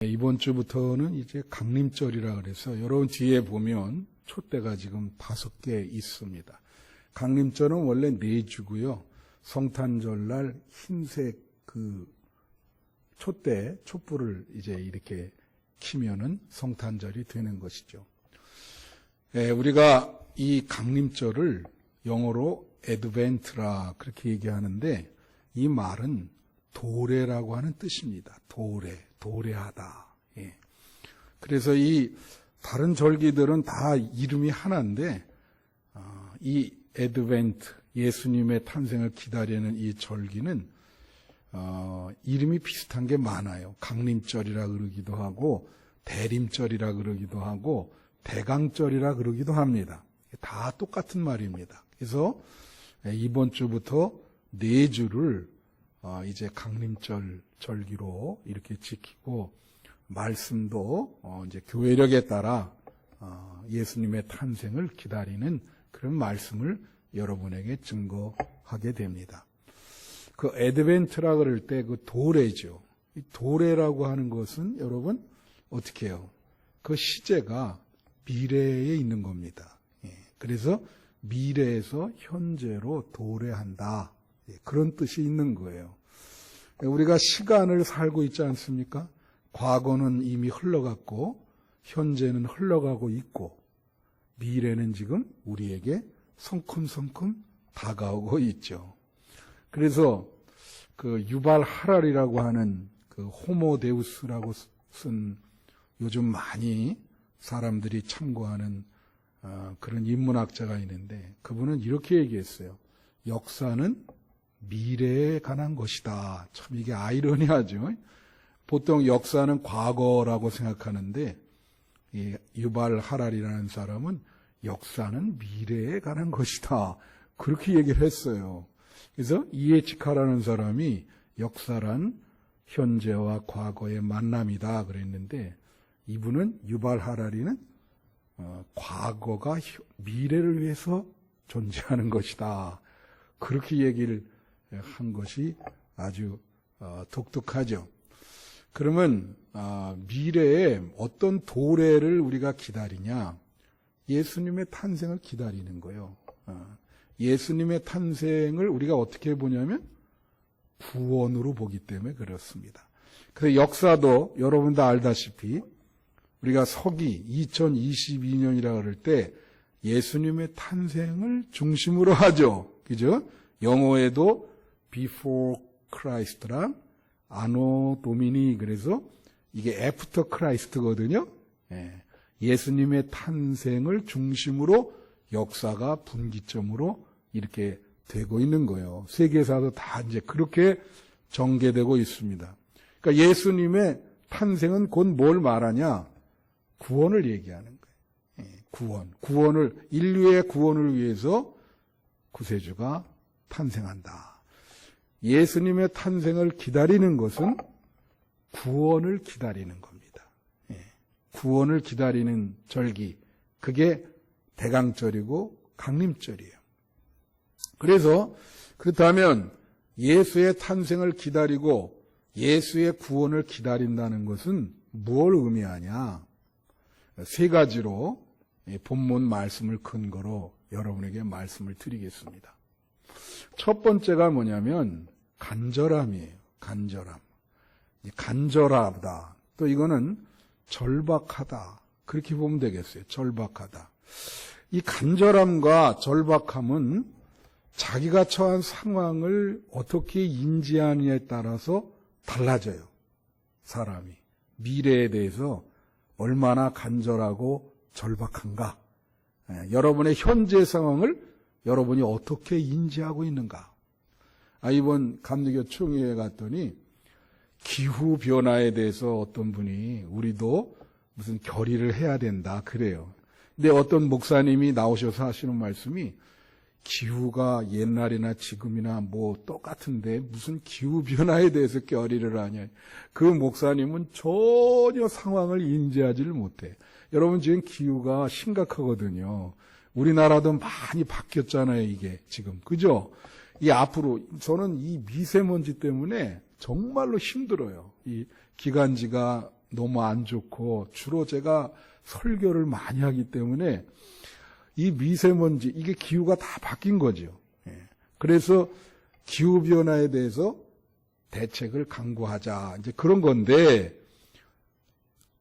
이번 주부터는 이제 강림절이라 그래서 여러분 뒤에 보면 촛대가 지금 5개 있습니다. 강림절은 원래 4주고요. 성탄절날 흰색 그 촛대, 촛불을 이제 이렇게 키면은 성탄절이 되는 것이죠. 우리가 이 강림절을 영어로 애드벤트라 그렇게 얘기하는데 이 말은 도래라고 하는 뜻입니다. 도래하다. 그래서 이 다른 절기들은 다 이름이 하나인데 이 애드벤트, 예수님의 탄생을 기다리는 이 절기는 이름이 비슷한 게 많아요. 강림절이라 그러기도 하고 대림절이라 그러기도 하고 대강절이라 그러기도 합니다. 다 똑같은 말입니다. 그래서 이번 주부터 4주를 이제 강림절 절기로 이렇게 지키고 말씀도 이제 교회력에 따라 예수님의 탄생을 기다리는 그런 말씀을 여러분에게 증거하게 됩니다. 그 애드벤트라 그럴 때 그 도래죠. 이 도래라고 하는 것은 여러분 어떻게 해요? 그 시제가 미래에 있는 겁니다. 그래서 미래에서 현재로 도래한다. 그런 뜻이 있는 거예요. 우리가 시간을 살고 있지 않습니까? 과거는 이미 흘러갔고 현재는 흘러가고 있고 미래는 지금 우리에게 성큼성큼 다가오고 있죠. 그래서 그 유발 하랄이라고 하는 그 호모데우스라고 쓴 요즘 많이 사람들이 참고하는 그런 인문학자가 있는데 그분은 이렇게 얘기했어요. 역사는 미래에 관한 것이다. 참 이게 아이러니하죠. 보통 역사는 과거라고 생각하는데 이 유발 하랄이라는 사람은 역사는 미래에 관한 것이다. 그렇게 얘기를 했어요. 그래서 이에치카라는 사람이 역사란 현재와 과거의 만남이다 그랬는데 이분은 유발 하랄이는 과거가 미래를 위해서 존재하는 것이다. 그렇게 얘기를 한 것이 아주 독특하죠. 그러면 미래에 어떤 도래를 우리가 기다리냐? 예수님의 탄생을 기다리는 거예요. 예수님의 탄생을 우리가 어떻게 보냐면 구원으로 보기 때문에 그렇습니다. 그래서 역사도 여러분 다 알다시피 우리가 서기 2022년이라 그럴 때 예수님의 탄생을 중심으로 하죠. 그죠? 영어에도 before Christ랑 아노 도미니 그래서 이게 애프터 크라이스트거든요. 예수님의 탄생을 중심으로 역사가 분기점으로 이렇게 되고 있는 거예요. 세계사도 다 이제 그렇게 전개되고 있습니다. 그러니까 예수님의 탄생은 곧 뭘 말하냐? 구원을 얘기하는 거예요. 구원을 인류의 구원을 위해서 구세주가 탄생한다. 예수님의 탄생을 기다리는 것은 구원을 기다리는 겁니다. 구원을 기다리는 절기, 그게 대강절이고 강림절이에요. 그래서 그렇다면 예수의 탄생을 기다리고 예수의 구원을 기다린다는 것은 무엇을 의미하냐? 3가지로 본문 말씀을 근거로 여러분에게 말씀을 드리겠습니다. 첫 번째가 뭐냐면 간절함이에요. 간절하다. 또 이거는 절박하다. 그렇게 보면 되겠어요. 절박하다. 이 간절함과 절박함은 자기가 처한 상황을 어떻게 인지하느냐에 따라서 달라져요. 사람이. 미래에 대해서 얼마나 간절하고 절박한가. 여러분의 현재 상황을 여러분이 어떻게 인지하고 있는가. 이번 감리교 총회에 갔더니 기후변화에 대해서 어떤 분이 우리도 무슨 결의를 해야 된다 그래요. 근데 어떤 목사님이 나오셔서 하시는 말씀이 기후가 옛날이나 지금이나 뭐 똑같은데 무슨 기후변화에 대해서 결의를 하냐. 그 목사님은 전혀 상황을 인지하지를 못해. 여러분 지금 기후가 심각하거든요. 우리나라도 많이 바뀌었잖아요, 이게 지금. 그죠? 이 앞으로 저는 이 미세먼지 때문에 정말로 힘들어요. 이 기관지가 너무 안 좋고 주로 제가 설교를 많이 하기 때문에 이 미세먼지, 이게 기후가 다 바뀐 거죠. 그래서 기후변화에 대해서 대책을 강구하자. 이제 그런 건데,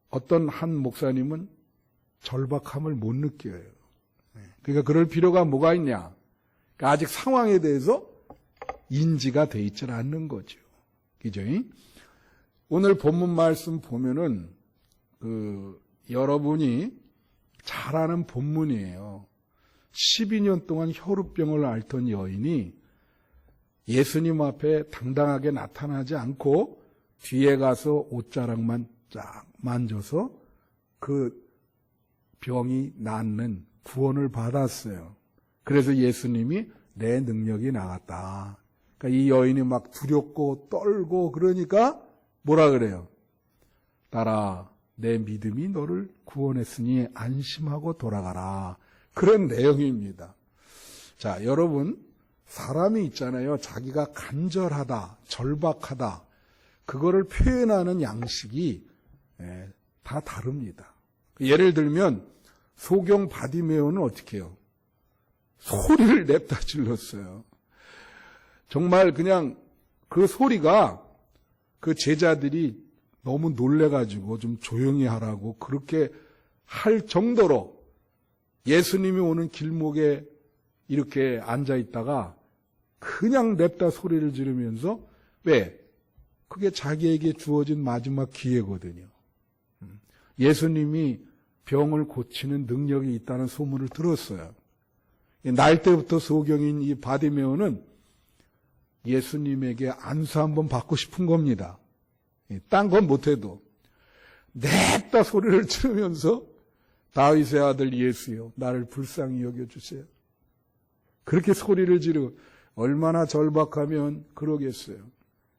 어떤 한 목사님은 절박함을 못 느껴요. 그러니까 그럴 필요가 뭐가 있냐. 그러니까 아직 상황에 대해서 인지가 돼 있질 않는 거죠. 그죠? 오늘 본문 말씀 보면은, 여러분이 잘 아는 본문이에요. 12년 동안 혈우병을 앓던 여인이 예수님 앞에 당당하게 나타나지 않고 뒤에 가서 옷자락만 쫙 만져서 그 병이 낫는 구원을 받았어요. 그래서 예수님이 내 능력이 나갔다. 그러니까 이 여인이 막 두렵고 떨고 그러니까 뭐라 그래요? 딸아, 내 믿음이 너를 구원했으니 안심하고 돌아가라. 그런 내용입니다. 자, 여러분, 사람이 있잖아요. 자기가 간절하다, 절박하다. 그거를 표현하는 양식이 다 다릅니다. 예를 들면 소경 바디메오는 어떻게 해요? 소리를 냅다 질렀어요. 정말 그냥 그 소리가 그 제자들이 너무 놀래가지고 좀 조용히 하라고 그렇게 할 정도로 예수님이 오는 길목에 이렇게 앉아있다가 그냥 냅다 소리를 지르면서 왜? 그게 자기에게 주어진 마지막 기회거든요. 예수님이 병을 고치는 능력이 있다는 소문을 들었어요. 날 때부터 소경인 이 바디메오는 예수님에게 안수 한번 받고 싶은 겁니다. 딴 건 못해도 냅다 소리를 지르면서 다윗의 아들 예수여 나를 불쌍히 여겨주세요. 그렇게 소리를 지르고 얼마나 절박하면 그러겠어요.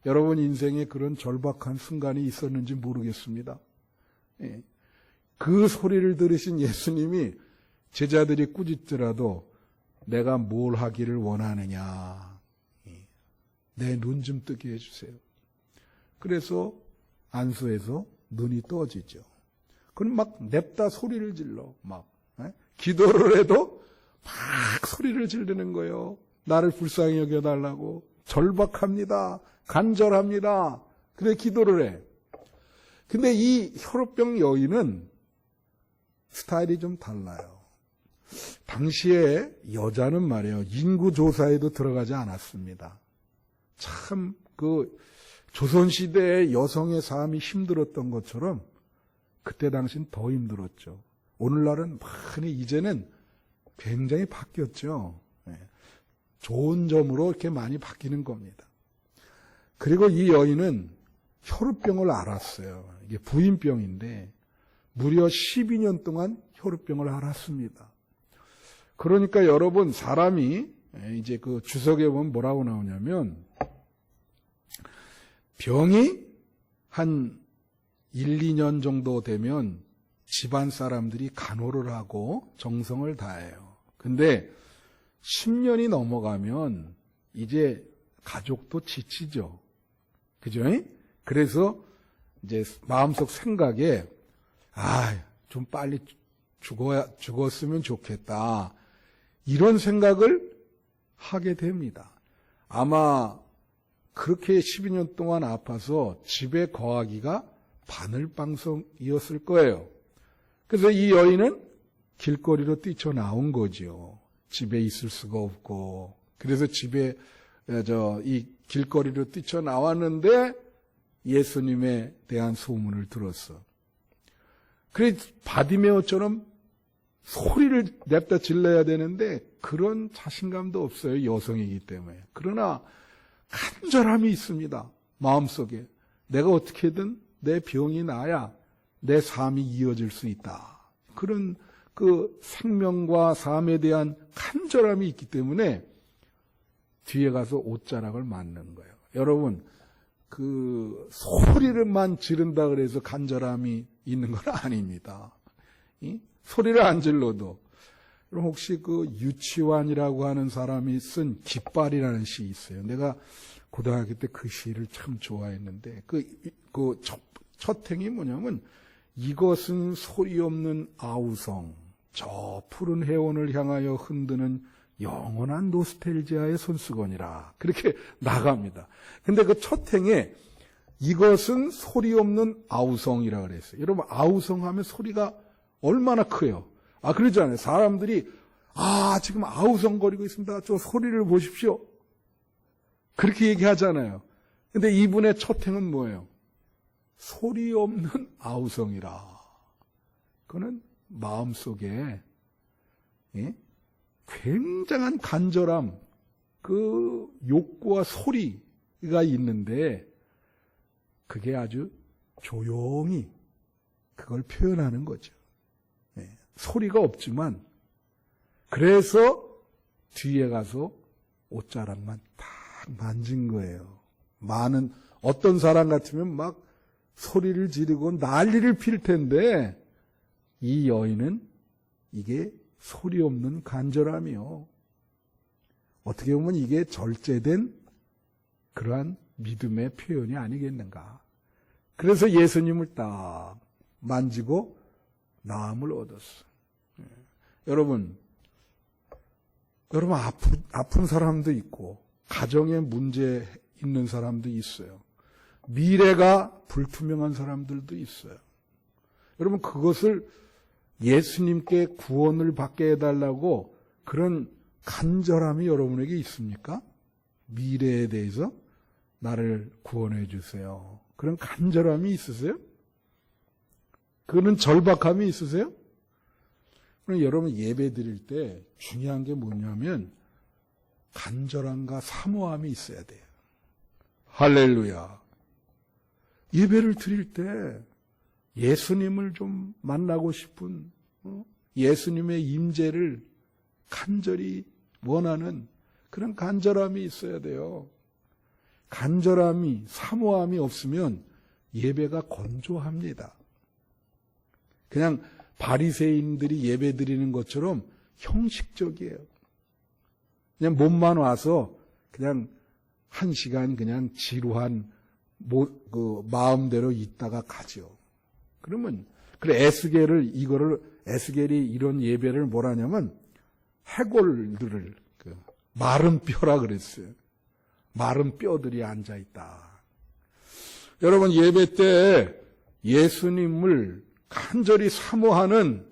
여러분 인생에 그런 절박한 순간이 있었는지 모르겠습니다. 그 소리를 들으신 예수님이 제자들이 꾸짖더라도 내가 뭘 하기를 원하느냐. 내 눈 좀 뜨게 해주세요. 그래서 안수해서 눈이 떠지죠. 그럼 막 냅다 소리를 질러. 기도를 해도 막 소리를 지르는 거예요. 나를 불쌍히 여겨달라고. 절박합니다. 간절합니다. 그래 기도를 해. 근데 이 혈우병 여인은 스타일이 좀 달라요. 당시에 여자는 말이에요. 인구조사에도 들어가지 않았습니다. 참 조선시대의 여성의 삶이 힘들었던 것처럼 그때 당시는 더 힘들었죠. 오늘날은 많이 이제는 굉장히 바뀌었죠. 좋은 점으로 이렇게 많이 바뀌는 겁니다. 그리고 이 여인은 혈우병을 앓았어요. 이게 부인병인데 무려 12년 동안 혈우병을 앓았습니다. 그러니까 여러분 사람이 이제 그 주석에 보면 뭐라고 나오냐면 병이 한 1, 2년 정도 되면 집안 사람들이 간호를 하고 정성을 다해요. 근데 10년이 넘어가면 이제 가족도 지치죠. 그죠? 그래서 이제 마음속 생각에 좀 빨리 죽었으면 좋겠다. 이런 생각을 하게 됩니다. 아마 그렇게 12년 동안 아파서 집에 거하기가 바늘방석이었을 거예요. 그래서 이 여인은 길거리로 뛰쳐나온 거죠. 집에 있을 수가 없고. 그래서 집에 이 길거리로 뛰쳐나왔는데 예수님에 대한 소문을 들었어. 그래 바디메오처럼 소리를 냅다 질러야 되는데 그런 자신감도 없어요. 여성이기 때문에. 그러나 간절함이 있습니다. 마음속에. 내가 어떻게든 내 병이 나야 내 삶이 이어질 수 있다. 그런 그 생명과 삶에 대한 간절함이 있기 때문에 뒤에 가서 옷자락을 맞는 거예요. 여러분, 그 소리를만 지른다 그래서 간절함이 있는 건 아닙니다. 소리를 안 질러도. 그럼 혹시 그 유치환이라고 하는 사람이 쓴 깃발이라는 시 있어요. 내가 고등학교 때 그 시를 참 좋아했는데 첫 행이 뭐냐면 이것은 소리 없는 아우성, 저 푸른 해원을 향하여 흔드는 영원한 노스텔지아의 손수건이라. 그렇게 나갑니다. 근데 그 첫 행에 이것은 소리 없는 아우성이라 그랬어요. 여러분, 아우성 하면 소리가 얼마나 커요. 그러잖아요. 사람들이, 지금 아우성거리고 있습니다. 저 소리를 보십시오. 그렇게 얘기하잖아요. 근데 이분의 첫 행은 뭐예요? 소리 없는 아우성이라. 그거는 마음속에, 굉장한 간절함, 그 욕구와 소리가 있는데, 그게 아주 조용히 그걸 표현하는 거죠. 소리가 없지만, 그래서 뒤에 가서 옷자락만 딱 만진 거예요. 어떤 사람 같으면 막 소리를 지르고 난리를 필 텐데, 이 여인은 이게 소리 없는 간절함이요. 어떻게 보면 이게 절제된 그러한 믿음의 표현이 아니겠는가. 그래서 예수님을 딱 만지고 나음을 얻었어. 여러분 아픈 사람도 있고 가정에 문제 있는 사람도 있어요. 미래가 불투명한 사람들도 있어요. 여러분, 그것을 예수님께 구원을 받게 해달라고 그런 간절함이 여러분에게 있습니까? 미래에 대해서 나를 구원해 주세요. 그런 간절함이 있으세요? 그거는 절박함이 있으세요? 그럼 여러분, 예배 드릴 때 중요한 게 뭐냐면 간절함과 사모함이 있어야 돼요. 할렐루야. 예배를 드릴 때 예수님을 좀 만나고 싶은, 예수님의 임재를 간절히 원하는 그런 간절함이 있어야 돼요. 간절함이, 사모함이 없으면 예배가 건조합니다. 그냥 바리새인들이 예배 드리는 것처럼 형식적이에요. 그냥 몸만 와서 그냥 한 시간 그냥 지루한 마음대로 있다가 가죠. 그러면 에스겔이 이런 예배를 뭐라냐면 해골들을 마른 뼈라 그랬어요. 마른 뼈들이 앉아 있다. 여러분, 예배 때 예수님을 간절히 사모하는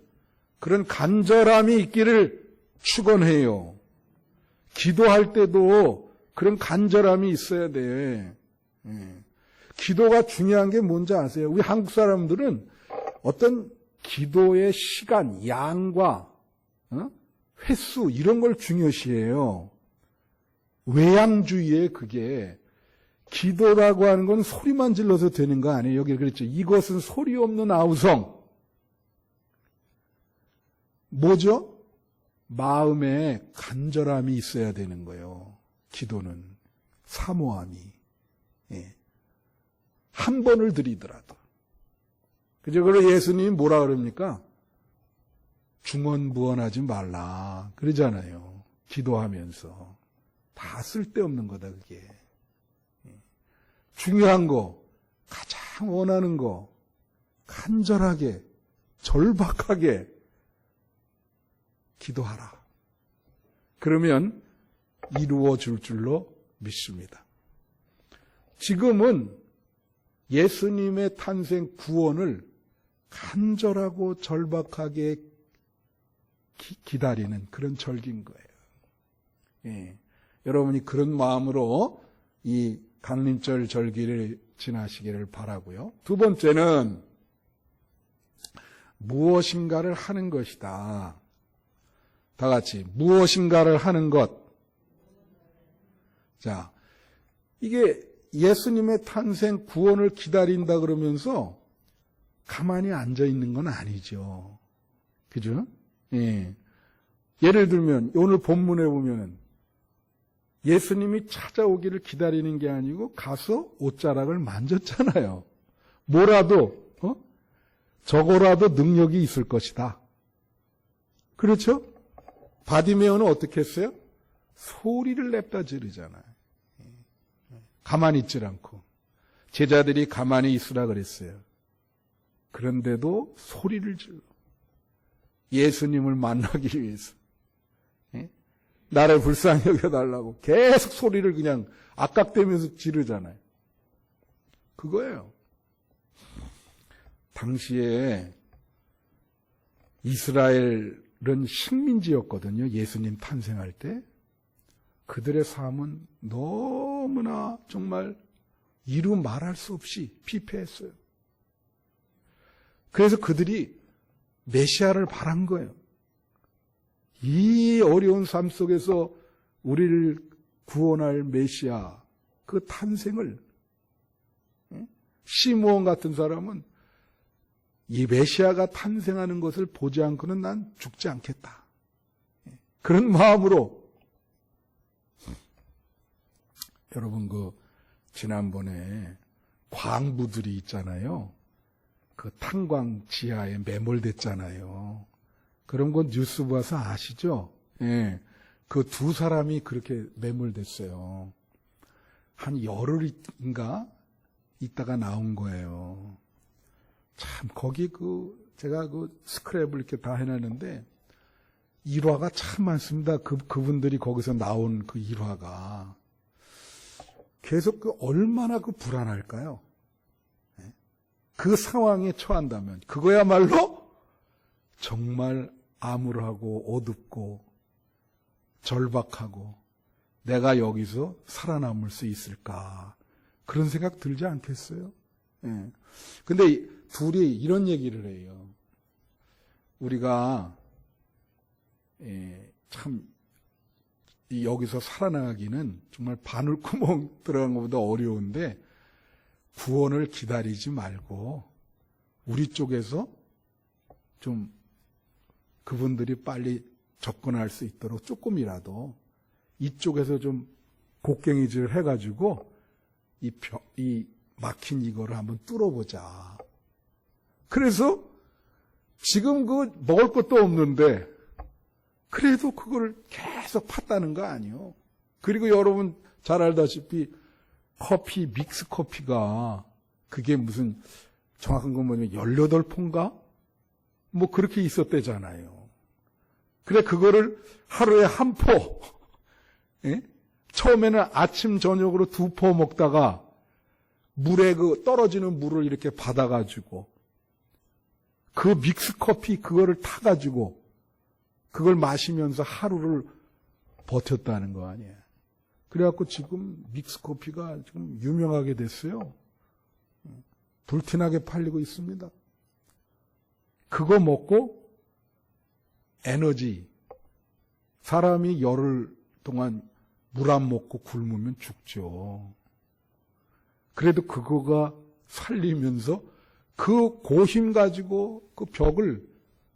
그런 간절함이 있기를 축원해요. 기도할 때도 그런 간절함이 있어야 돼. 기도가 중요한 게 뭔지 아세요? 우리 한국 사람들은 어떤 기도의 시간, 양과 횟수 이런 걸 중요시해요. 외양주의에 그게 기도라고 하는 건 소리만 질러서 되는 거 아니에요. 여기 그랬죠. 이것은 소리 없는 아우성. 뭐죠? 마음에 간절함이 있어야 되는 거예요. 기도는 사모함이. 한 번을 드리더라도. 그죠? 그래서 예수님이 뭐라 그럽니까? 중언부언하지 말라. 그러잖아요. 기도하면서. 다 쓸데없는 거다, 그게. 중요한 거, 가장 원하는 거, 간절하게, 절박하게 기도하라. 그러면 이루어질 줄로 믿습니다. 지금은 예수님의 탄생 구원을 간절하고 절박하게 기다리는 그런 절기인 거예요. 여러분이 그런 마음으로 이 강림절 절기를 지나시기를 바라고요. 두 번째는 무엇인가를 하는 것이다. 다 같이 무엇인가를 하는 것. 자, 이게 예수님의 탄생 구원을 기다린다 그러면서 가만히 앉아 있는 건 아니죠. 그죠? 예. 예를 들면 오늘 본문에 보면은 예수님이 찾아오기를 기다리는 게 아니고 가서 옷자락을 만졌잖아요. 뭐라도 저거라도 능력이 있을 것이다. 그렇죠? 바디메오는 어떻게 했어요? 소리를 냅다 지르잖아요. 가만히 있질 않고. 제자들이 가만히 있으라 그랬어요. 그런데도 소리를 질러. 예수님을 만나기 위해서. 나를 불쌍히 여겨달라고 계속 소리를 그냥 악각대면서 지르잖아요. 그거예요. 당시에 이스라엘은 식민지였거든요. 예수님 탄생할 때. 그들의 삶은 너무나 정말 이루 말할 수 없이 피폐했어요. 그래서 그들이 메시아를 바란 거예요. 이 어려운 삶 속에서 우리를 구원할 메시아, 그 탄생을, 시므온 같은 사람은 이 메시아가 탄생하는 것을 보지 않고는 난 죽지 않겠다. 그런 마음으로, 여러분 지난번에 광부들이 있잖아요. 그 탄광 지하에 매몰됐잖아요. 그런 건 뉴스 봐서 아시죠? 예. 그 두 사람이 그렇게 매몰됐어요. 한 열흘인가 있다가 나온 거예요. 참, 거기 제가 스크랩을 이렇게 다 해놨는데, 일화가 참 많습니다. 그분들이 거기서 나온 그 일화가. 계속 얼마나 불안할까요? 그 상황에 처한다면, 그거야말로 정말 암울하고 어둡고 절박하고 내가 여기서 살아남을 수 있을까? 그런 생각 들지 않겠어요? 예. 근데 둘이 이런 얘기를 해요. 우리가 참 여기서 살아나가기는 정말 바늘구멍 들어간 것보다 어려운데 구원을 기다리지 말고 우리 쪽에서 좀 그분들이 빨리 접근할 수 있도록 조금이라도 이쪽에서 좀 곡괭이질 해가지고 이 막힌 이거를 한번 뚫어보자. 그래서 지금 먹을 것도 없는데 그래도 그걸 계속 팠다는 거 아니에요. 그리고 여러분 잘 알다시피 커피, 믹스 커피가 그게 무슨 정확한 건 뭐냐면 18포인가? 뭐 그렇게 있었대잖아요. 그래 그거를 하루에 한 포, 예? 처음에는 아침 저녁으로 2포 먹다가 물에 떨어지는 물을 이렇게 받아가지고 그 믹스 커피 그거를 타가지고 그걸 마시면서 하루를 버텼다는 거 아니에요. 그래갖고 지금 믹스 커피가 지금 유명하게 됐어요. 불티나게 팔리고 있습니다. 그거 먹고 에너지, 사람이 열흘 동안 물 안 먹고 굶으면 죽죠. 그래도 그거가 살리면서 그 고힘 가지고 그 벽을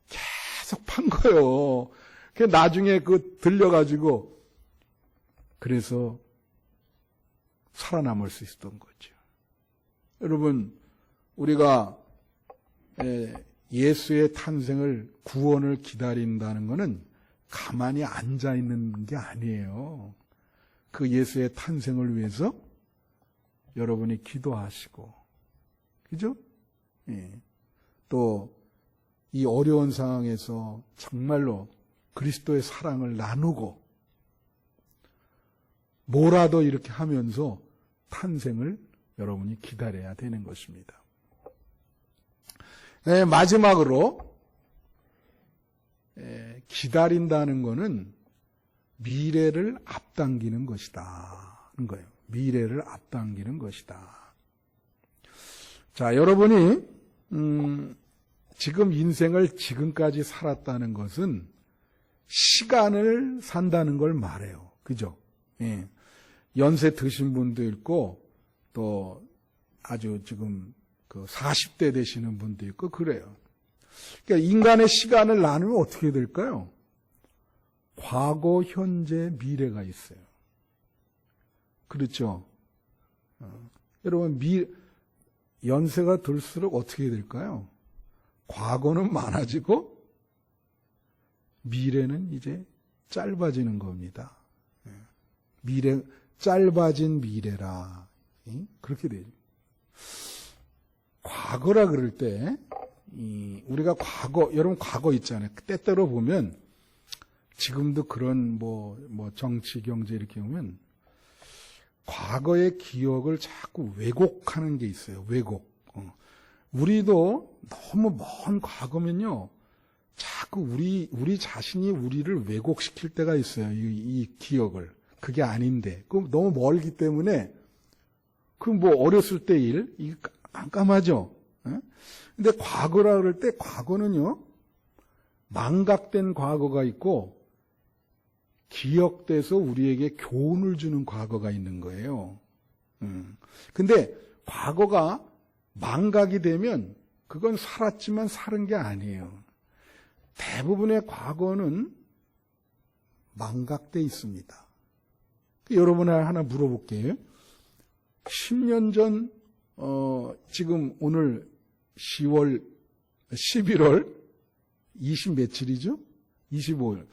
계속 판 거예요. 그 나중에 들려가지고 그래서 살아남을 수 있었던 거죠. 여러분, 우리가 예수의 탄생을, 구원을 기다린다는 것은 가만히 앉아 있는 게 아니에요. 그 예수의 탄생을 위해서 여러분이 기도하시고, 그죠? 예. 또, 이 어려운 상황에서 정말로 그리스도의 사랑을 나누고, 뭐라도 이렇게 하면서 탄생을 여러분이 기다려야 되는 것입니다. 네, 마지막으로 기다린다는 것은 미래를 앞당기는 것이다. 그런 거예요. 미래를 앞당기는 것이다. 자, 여러분이 지금 인생을 지금까지 살았다는 것은 시간을 산다는 걸 말해요. 그죠? 예. 연세 드신 분도 있고 또 아주 지금 40대 되시는 분도 있고 그래요. 그러니까 인간의 시간을 나누면 어떻게 될까요? 과거, 현재, 미래가 있어요. 그렇죠? 여러분, 연세가 들수록 어떻게 될까요? 과거는 많아지고 미래는 이제 짧아지는 겁니다. 짧아진 미래라. 그렇게 되죠. 과거라 그럴 때, 우리가 여러분 과거 있잖아요. 때때로 보면, 지금도 그런 정치, 경제 이렇게 보면, 과거의 기억을 자꾸 왜곡하는 게 있어요. 왜곡. 우리도 너무 먼 과거면요, 자꾸 우리 자신이 우리를 왜곡시킬 때가 있어요. 이 기억을. 그게 아닌데. 그 너무 멀기 때문에, 어렸을 때 이게 깜깜하죠? 근데 과거라 그럴 때, 과거는요, 망각된 과거가 있고, 기억돼서 우리에게 교훈을 주는 과거가 있는 거예요. 근데 과거가 망각이 되면 그건 살았지만 사는 게 아니에요. 대부분의 과거는 망각돼 있습니다. 여러분에 하나 물어볼게요. 10년 전, 지금 오늘 11월 20 며칠이죠? 25일.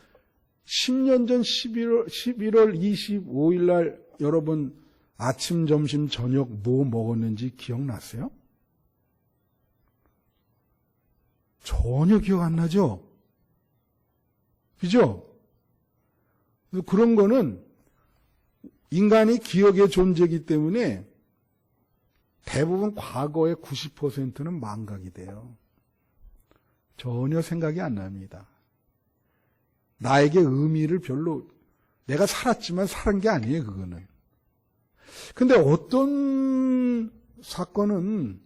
10년 전 11월 25일 날 여러분 아침, 점심, 저녁 뭐 먹었는지 기억나세요? 전혀 기억 안 나죠? 그죠? 그런 거는 인간이 기억의 존재이기 때문에 대부분 과거의 90%는 망각이 돼요. 전혀 생각이 안 납니다. 나에게 의미를 내가 살았지만 살은 게 아니에요, 그거는. 근데 어떤 사건은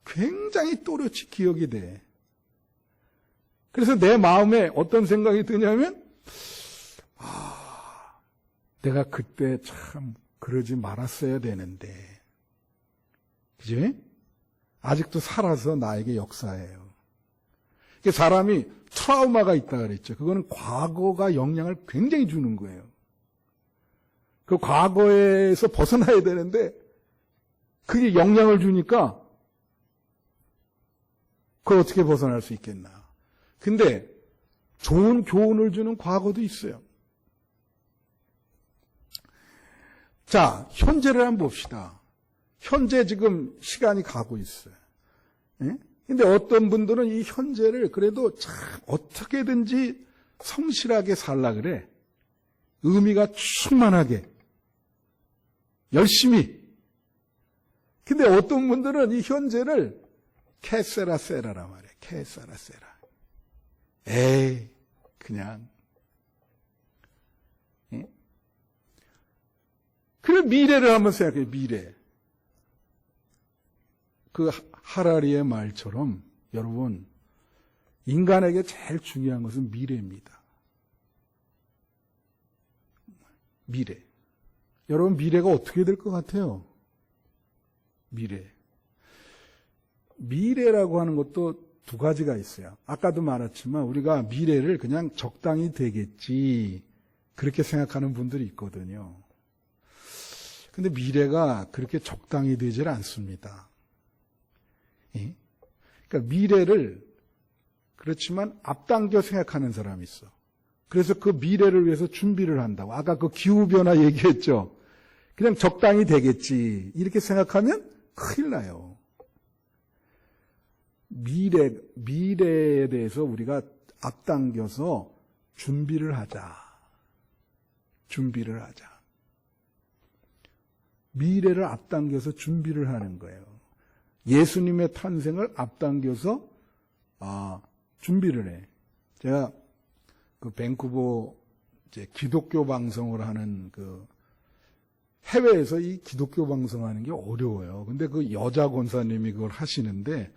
굉장히 또렷이 기억이 돼. 그래서 내 마음에 어떤 생각이 드냐면, 내가 그때 참 그러지 말았어야 되는데. 그지? 아직도 살아서 나에게 역사해요. 사람이 트라우마가 있다 그랬죠. 그거는 과거가 영향을 굉장히 주는 거예요. 그 과거에서 벗어나야 되는데 그게 영향을 주니까 그걸 어떻게 벗어날 수 있겠나. 근데 좋은 교훈을 주는 과거도 있어요. 자, 현재를 한번 봅시다. 현재 지금 시간이 가고 있어요. 예? 근데 어떤 분들은 이 현재를 그래도 참 어떻게든지 성실하게 살라 그래. 의미가 충만하게. 열심히. 근데 어떤 분들은 이 현재를 캐세라세라란 말이에요. 캐세라세라. 에이, 그냥. 예? 그래, 미래를 한번 생각해, 미래. 그 하라리의 말처럼 여러분, 인간에게 제일 중요한 것은 미래입니다. 미래. 여러분, 미래가 어떻게 될 것 같아요? 미래. 미래라고 하는 것도 두 가지가 있어요. 아까도 말했지만 우리가 미래를 그냥 적당히 되겠지 그렇게 생각하는 분들이 있거든요. 근데 미래가 그렇게 적당히 되질 않습니다. 예? 그러니까 미래를 그렇지만 앞당겨 생각하는 사람이 있어. 그래서 그 미래를 위해서 준비를 한다고. 아까 그 기후변화 얘기했죠. 그냥 적당히 되겠지 이렇게 생각하면 큰일 나요. 미래에 대해서 우리가 앞당겨서 준비를 하자. 준비를 하자. 미래를 앞당겨서 준비를 하는 거예요. 예수님의 탄생을 앞당겨서 준비를 해. 제가 그 밴쿠버 이제 기독교 방송을 하는 그 해외에서 이 기독교 방송하는 게 어려워요. 근데 그 여자 권사님이 그걸 하시는데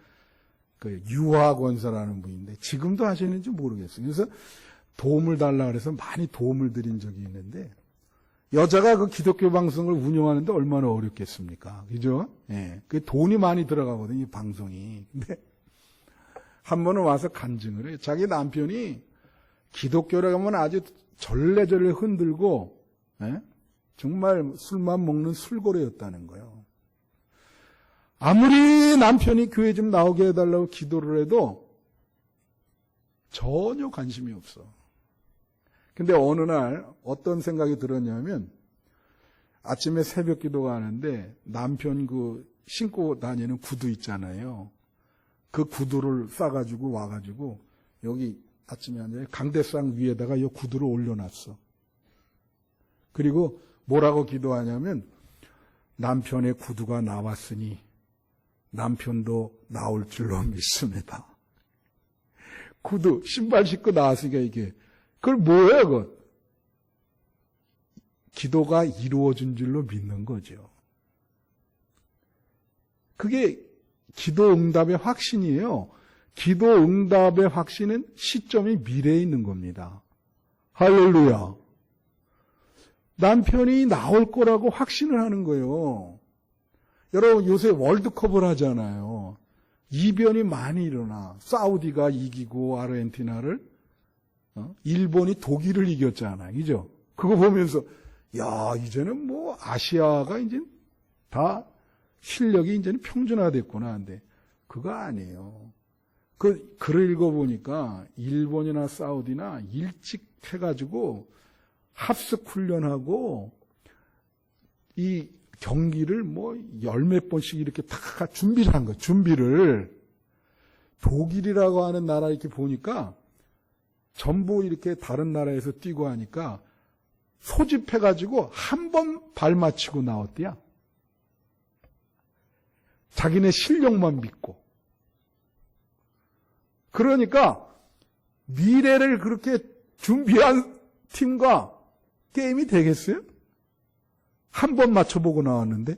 그 유화 권사라는 분인데 지금도 하시는지 모르겠어요. 그래서 도움을 달라 그래서 많이 도움을 드린 적이 있는데 여자가 그 기독교 방송을 운영하는데 얼마나 어렵겠습니까? 그죠? 예. 그 돈이 많이 들어가거든요, 이 방송이. 근데 한 번은 와서 간증을 해요. 자기 남편이 기독교라고 하면 아주 절레절레 흔들고 정말 술만 먹는 술고래였다는 거예요. 아무리 남편이 교회 좀 나오게 해달라고 기도를 해도 전혀 관심이 없어. 근데 어느 날 어떤 생각이 들었냐면 아침에 새벽 기도가 하는데 남편 그 신고 다니는 구두 있잖아요. 그 구두를 싸가지고 와가지고 여기 아침에 앉아 강대상 위에다가 이 구두를 올려놨어. 그리고 뭐라고 기도하냐면 남편의 구두가 나왔으니 남편도 나올 줄로 믿습니다. 구두, 신발 신고 나왔으니까 이게. 그걸 뭐예요, 그건? 기도가 이루어진 줄로 믿는 거죠. 그게 기도 응답의 확신이에요. 기도 응답의 확신은 시점이 미래에 있는 겁니다. 할렐루야. 남편이 나올 거라고 확신을 하는 거예요. 여러분 요새 월드컵을 하잖아요. 이변이 많이 일어나. 사우디가 이기고 아르헨티나를, 일본이 독일을 이겼잖아요. 그죠? 그거 보면서 야, 이제는 뭐 아시아가 이제 다 실력이 이제는 평준화됐구나. 근데 그거 아니에요. 그 글을 읽어보니까 일본이나 사우디나 일찍 해가지고 합숙 훈련하고 이 경기를 뭐 열 몇 번씩 이렇게 다 준비를 한 거예요. 준비를. 독일이라고 하는 나라 이렇게 보니까 전부 이렇게 다른 나라에서 뛰고 하니까 소집해가지고 한 번 발 맞추고 나왔대요. 자기네 실력만 믿고. 그러니까 미래를 그렇게 준비한 팀과 게임이 되겠어요? 한 번 맞춰보고 나왔는데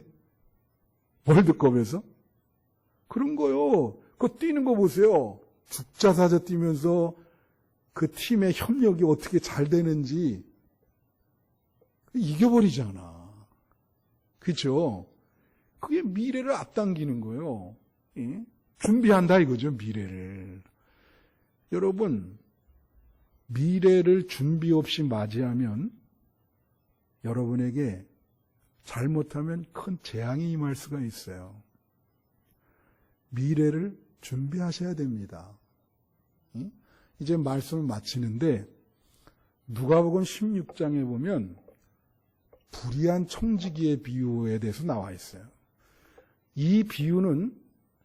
월드컵에서 그런 거요. 그거 뛰는 거 보세요. 죽자사자 뛰면서 그 팀의 협력이 어떻게 잘 되는지 이겨버리잖아. 그렇죠? 그게 미래를 앞당기는 거예요. 예? 준비한다 이거죠, 미래를. 여러분, 미래를 준비 없이 맞이하면 여러분에게 잘못하면 큰 재앙이 임할 수가 있어요. 미래를 준비하셔야 됩니다. 이제 말씀을 마치는데 누가복음 16장에 보면 불의한 청지기의 비유에 대해서 나와 있어요. 이 비유는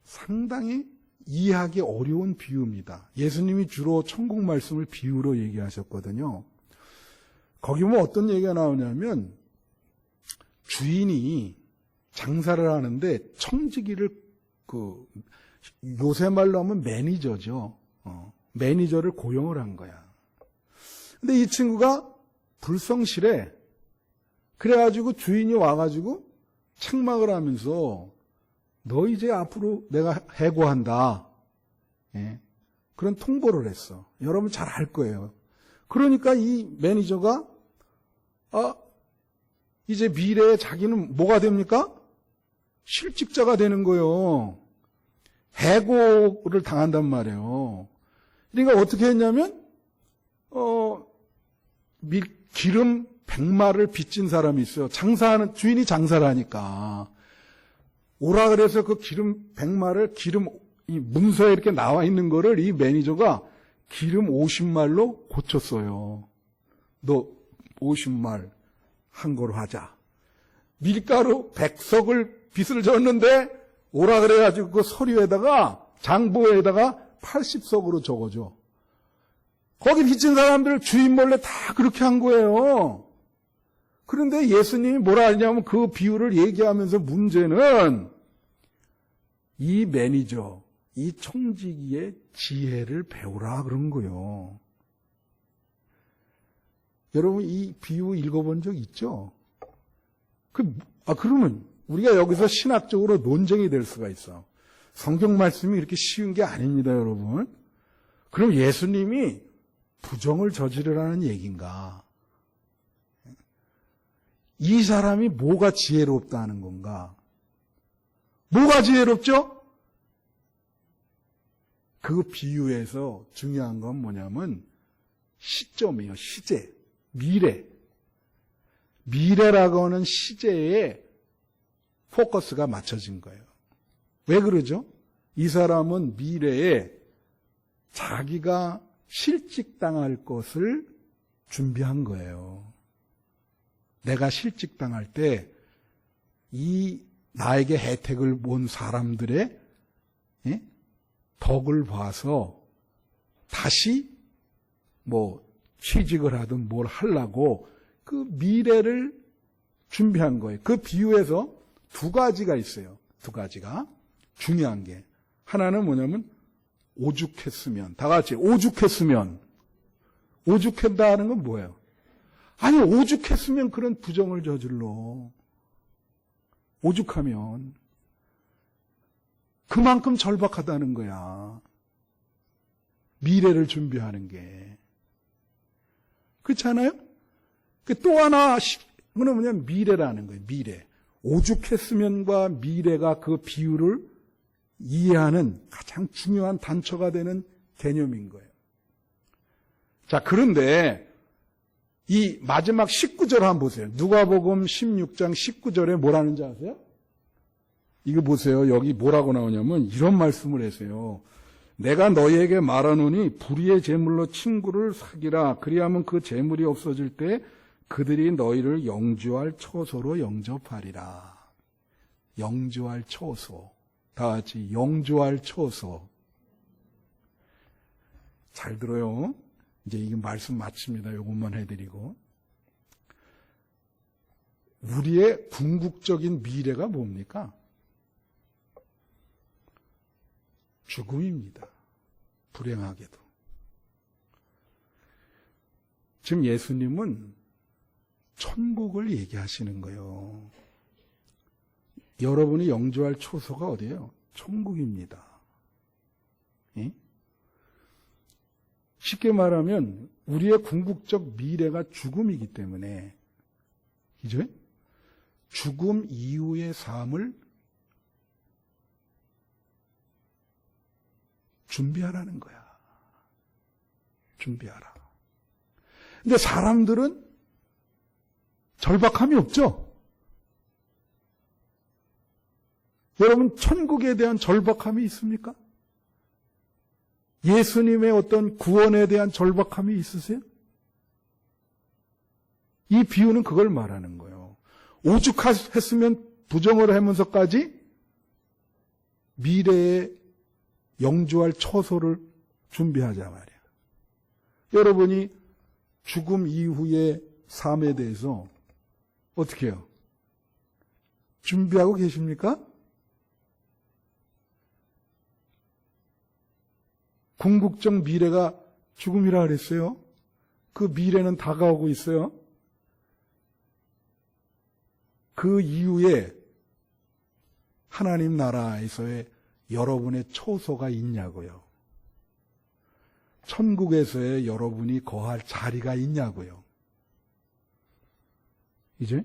상당히 이해하기 어려운 비유입니다. 예수님이 주로 천국 말씀을 비유로 얘기하셨거든요. 거기 보면 어떤 얘기가 나오냐면 주인이 장사를 하는데 청지기를 요새 말로 하면 매니저죠. 매니저를 고용을 한 거야. 근데 이 친구가 불성실해. 그래가지고 주인이 와가지고 책망을 하면서 너 이제 앞으로 내가 해고한다. 예. 그런 통보를 했어. 여러분 잘 알 거예요. 그러니까 이 매니저가 이제 미래에 자기는 뭐가 됩니까? 실직자가 되는 거예요. 해고를 당한단 말이에요. 그러니까 어떻게 했냐면 기름 100마를 빚진 사람이 있어요. 장사하는 주인이 장사를 하니까 오라 그래서 그 기름 100마를 이 문서에 이렇게 나와 있는 거를 이 매니저가 기름 50말로 고쳤어요. 너 50말 한 거로 하자. 밀가루 100석을 빚을 졌는데 오라 그래가지고 그 서류에다가 장부에다가 80석으로 적어줘. 거기 빚진 사람들 주인 몰래 다 그렇게 한 거예요. 그런데 예수님이 뭐라 하냐면 그 비유를 얘기하면서 문제는 이 매니저, 이 청지기의 지혜를 배우라 그런 거예요. 여러분 이 비유 읽어본 적 있죠? 그러면 우리가 여기서 신학적으로 논쟁이 될 수가 있어. 성경 말씀이 이렇게 쉬운 게 아닙니다, 여러분. 그럼 예수님이 부정을 저지르라는 얘기인가? 이 사람이 뭐가 지혜롭다는 건가? 뭐가 지혜롭죠? 그 비유에서 중요한 건 뭐냐면 시점이에요. 시제, 미래. 미래라고 하는 시제에 포커스가 맞춰진 거예요. 왜 그러죠? 이 사람은 미래에 자기가 실직당할 것을 준비한 거예요. 내가 실직당할 때 이 나에게 혜택을 본 사람들의 덕을 봐서 다시 뭐 취직을 하든 뭘 하려고 그 미래를 준비한 거예요. 그 비유에서 두 가지가 있어요. 두 가지가 중요한 게. 하나는 뭐냐면 오죽했으면, 다 같이 오죽했으면. 오죽했다는 건 뭐예요? 아니, 오죽했으면 그런 부정을 저질러. 오죽하면 그만큼 절박하다는 거야. 미래를 준비하는 게. 그렇잖아요? 또 하나, 그건 뭐냐면 미래라는 거예요. 미래. 오죽했으면과 미래가 그 비유를 이해하는 가장 중요한 단초가 되는 개념인 거예요. 자, 그런데 이 마지막 19절 한번 보세요. 누가복음 16장 19절에 뭐라는지 아세요? 이거 보세요. 여기 뭐라고 나오냐면 이런 말씀을 하세요. 내가 너희에게 말하노니 불의의 제물로 친구를 사귀라. 그리하면 그 제물이 없어질 때 그들이 너희를 영주할 처소로 영접하리라. 영주할 처소. 다 같이 영주할 처소. 잘 들어요. 이제 이게 말씀 마칩니다. 요것만 해드리고. 우리의 궁극적인 미래가 뭡니까? 죽음입니다. 불행하게도. 지금 예수님은 천국을 얘기하시는 거예요. 여러분이 영주할 초소가 어디예요? 천국입니다. 예? 쉽게 말하면 우리의 궁극적 미래가 죽음이기 때문에, 그죠? 죽음 이후의 삶을 준비하라는 거야. 준비하라. 근데 사람들은 절박함이 없죠? 여러분, 천국에 대한 절박함이 있습니까? 예수님의 어떤 구원에 대한 절박함이 있으세요? 이 비유는 그걸 말하는 거예요. 오죽했으면 부정을 하면서까지 미래에 영주할 처소를 준비하자 말이야. 여러분이 죽음 이후의 삶에 대해서 어떻게 해요? 준비하고 계십니까? 궁극적 미래가 죽음이라 그랬어요. 그 미래는 다가오고 있어요. 그 이후에 하나님 나라에서의 여러분의 처소가 있냐고요. 천국에서의 여러분이 거할 자리가 있냐고요. 이제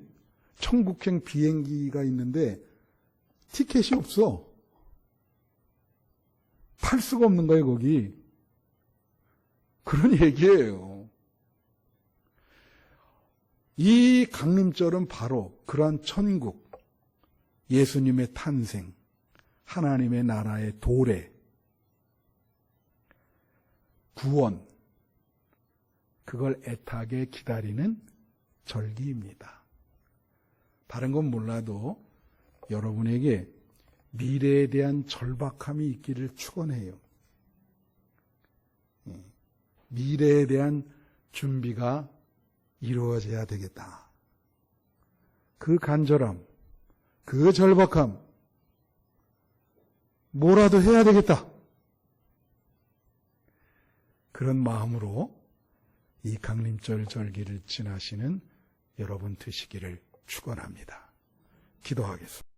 천국행 비행기가 있는데 티켓이 없어. 탈 수가 없는 거예요, 거기. 그런 얘기예요. 이 강림절은 바로 그러한 천국, 예수님의 탄생, 하나님의 나라의 도래, 구원, 그걸 애타게 기다리는 절기입니다. 다른 건 몰라도 여러분에게 미래에 대한 절박함이 있기를 축원해요. 미래에 대한 준비가 이루어져야 되겠다. 그 간절함, 그 절박함, 뭐라도 해야 되겠다. 그런 마음으로 이 강림절 절기를 지나시는 여러분 되시기를 축원합니다. 기도하겠습니다.